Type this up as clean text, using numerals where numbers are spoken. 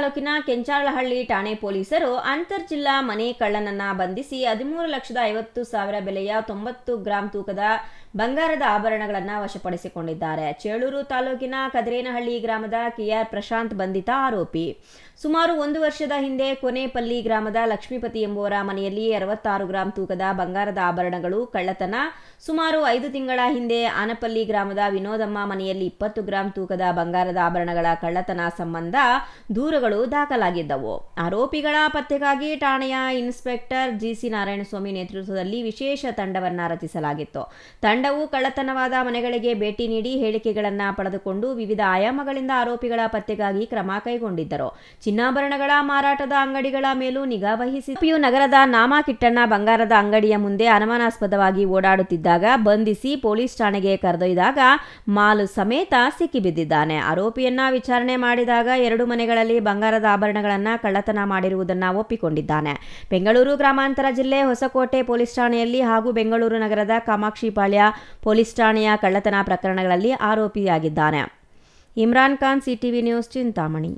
ತಾಲೂಕಿನ ಕೆಂಚಾಳಹಳ್ಳಿ ಠಾಣೆ ಪೊಲೀಸರು ಅಂತರ್ಜಿಲ್ಲಾ ಮನೆ ಕಳ್ಳನನ್ನ ಬಂಧಿಸಿ 13,50,000 ಬೆಲೆಯ 90 ಗ್ರಾಂ ತೂಕದ ಬಂಗಾರದ ಆಭರಣಗಳನ್ನು ವಶಪಡಿಸಿಕೊಂಡಿದ್ದಾರೆ. ಚೇಳೂರು ತಾಲೂಕಿನ ಕದ್ರೇನಹಳ್ಳಿ ಗ್ರಾಮದ ಕೆಆರ್ ಪ್ರಶಾಂತ್ ಬಂಧಿತ ಆರೋಪಿ. ಸುಮಾರು 1 ವರ್ಷದ ಹಿಂದೆ ಕೊನೆಪಲ್ಲಿ ಗ್ರಾಮದ ಲಕ್ಷ್ಮೀಪತಿ ಎಂಬುವರ ಮನೆಯಲ್ಲಿ 66 ಗ್ರಾಂ ತೂಕದ ಬಂಗಾರದ ಆಭರಣಗಳು ಕಳ್ಳತನ. ಸುಮಾರು 5 ತಿಂಗಳ ಹಿಂದೆ ಆನಪಲ್ಲಿ ಗ್ರಾಮದ ವಿನೋದಮ್ಮ ಮನೆಯಲ್ಲಿ 20 ಗ್ರಾಂ ತೂಕದ ಬಂಗಾರದ ಆಭರಣಗಳ ಕಳ್ಳತನ ಸಂಬಂಧ ದೂರುಗಳು ದಾಖಲಾಗಿದ್ದವು. ಆರೋಪಿಗಳ ಪತ್ತೆಗಾಗಿ ಠಾಣೆಯ ಇನ್ಸ್ಪೆಕ್ಟರ್ ಜಿಸಿ ನಾರಾಯಣಸ್ವಾಮಿ ನೇತೃತ್ವದಲ್ಲಿ ವಿಶೇಷ ತಂಡವನ್ನ ರಚಿಸಲಾಗಿತ್ತು. ತಂಡವು ಕಳ್ಳತನವಾದ ಮನೆಗಳಿಗೆ ಭೇಟಿ ನೀಡಿ ಹೇಳಿಕೆಗಳನ್ನು ಪಡೆದುಕೊಂಡು ವಿವಿಧ ಆಯಾಮಗಳಿಂದ ಆರೋಪಿಗಳ ಪತ್ತೆಗಾಗಿ ಕ್ರಮ ಕೈಗೊಂಡಿದ್ದರು. ಚಿನ್ನಾಭರಣಗಳ ಮಾರಾಟದ ಅಂಗಡಿಗಳ ಮೇಲೂ ನಿಗಾ ವಹಿಸಿದ್ದು. ನಗರದ ನಾಮಕಿಟ್ಟಣ್ಣ ಬಂಗಾರದ ಅಂಗಡಿಯ ಮುಂದೆ ಅನುಮಾನಾಸ್ಪದವಾಗಿ ಓಡಾಡುತ್ತಿದ್ದಾಗ ಬಂಧಿಸಿ ಪೊಲೀಸ್ ಠಾಣೆಗೆ ಕರೆದೊಯ್ದಾಗ ಮಾಲು ಸಮೇತ ಸಿಕ್ಕಿಬಿದ್ದಿದ್ದಾನೆ. ಆರೋಪಿಯನ್ನ ವಿಚಾರಣೆ ಮಾಡಿದಾಗ 2 ಮನೆಗಳಲ್ಲಿ ಬಂಗಾರದ ಆಭರಣಗಳನ್ನು ಕಳ್ಳತನ ಮಾಡಿರುವುದನ್ನು ಒಪ್ಪಿಕೊಂಡಿದ್ದಾನೆ. ಬೆಂಗಳೂರು ಗ್ರಾಮಾಂತರ ಜಿಲ್ಲೆ ಹೊಸಕೋಟೆ ಪೊಲೀಸ್ ಠಾಣೆಯಲ್ಲಿ ಹಾಗೂ ಬೆಂಗಳೂರು ನಗರದ ಕಾಮಾಕ್ಷಿಪಾಳ್ಯ ಪೊಲೀಸ್ ಠಾಣೆಯ ಕಳ್ಳತನ ಪ್ರಕರಣಗಳಲ್ಲಿ ಆರೋಪಿಯಾಗಿದ್ದಾನೆ. Imran Khan, CTV news, Chintamani.